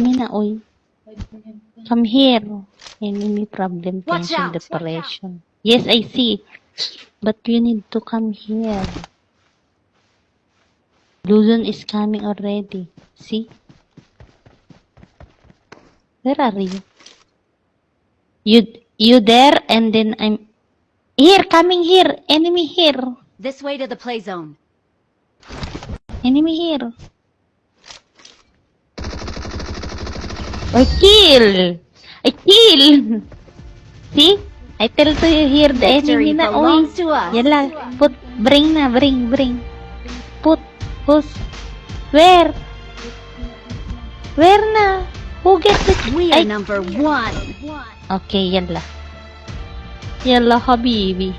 Mina, oy. Come here. Enemy problem, Watch tension, out. depression. Yes, I see. But you need to come here. Luzon is coming already. See? Where are you? You there and then I'm here, coming here. Enemy here. This way to the play zone. Enemy here. I kill. I kill. See? I tell to you here the Victory enemy na. Oy. belongs to us. Yala. Put. Bring na. Bring. Put. Push. Where? Where na? Who gets it? We are Ay. number 1. Okay, yalla. Yalla, habibi.